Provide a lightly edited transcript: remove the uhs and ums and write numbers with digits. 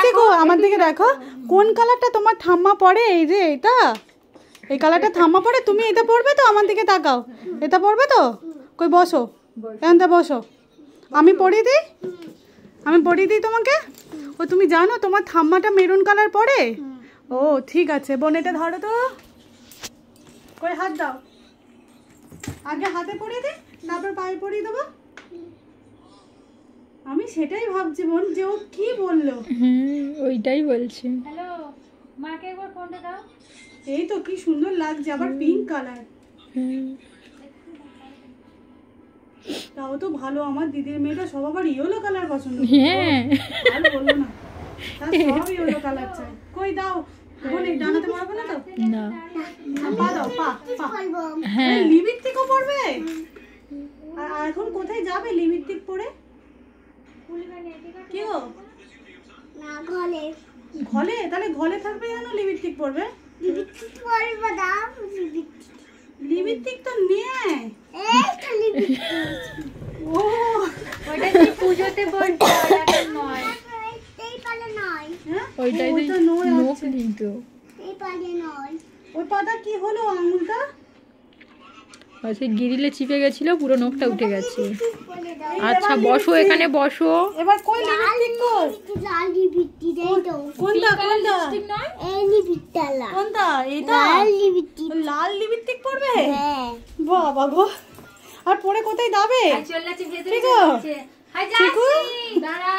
চিকু আমার দিকে দেখো, কোন কালারটা তোমার ঠাম্মা পরে? এই যে এটা, এই কালারটা ঠাম্মা পরে। তুমি এটা পরবে তো? আমার দিকে তাকাও, এটা পরবে তো? কই বসো, এখানটা বসো, আমি পরিয়ে দিই, আমি পরিয়ে দিই তোমাকে। ও তুমি জানো তোমার ঠাম্মাটা মেরুন কালার পরে? ও ঠিক আছে, বোন এটা ধরো তো, কই হাত দাও, আগে হাতে পরিয়ে দিই, তারপর পায়ে পরিয়ে দেবো। আমি সেটাই ভাবছি বোন, যে ও কি বললো। ওইটাই বলছি। হ্যালো, মাকে একবার ফোনটা দাও। এই তো কি সুন্দর লাগছে, আবার পিঙ্ক কালার। তাও তো ভালো, আমার দিদির মেয়েটা সব আবার ইয়েলো কালার পছন্দ করে। হ্যাঁ আর বললো না, তার সব ইয়েলো কালার চাই। কই দাও, বলে ডানাতে মারবো না তো? না, পা দাও, পা পা। হ্যাঁ লিপস্টিকও পরবে? আর এখন কোথায় যাবে লিপস্টিক পরে? কি গো? না ঘরে ঘরে? তাহলে ঘরে থাকবে কেন লিপস্টিক পরবে? লিপস্টিক পরবে দাও, লিপস্টিক তো নেই। এই তো লিপস্টিক ও ওইটা কি পুজোতে বলছো, এখন নয়। এই পালে নয়, হ্যাঁ, ওইটাই ওইটা নয় নখ আছে। নেই তো। এই পালে নয়। ওই পাতা কি হলো আঙুলটা? সে গিরিলে চিপে গেছিল, পুরো নখটা উঠে গেছে। বলে দাও আচ্ছা বসো, এখানে বসো। এবার কই লিপস্টিক কই? লাল লিপস্টিক দেই তো, কোনটা কোনটা এই লিপস্টিকটা কোনটা? এটা লাল লিপস্টিক। লাল লিপস্টিক পরবে? হ্যাঁ বাবা গো, আর পরে কোথায় যাবে? চল যাচ্ছে ভেতরে ঠিক আছে। হাই যাচ্ছি, দাঁড়া।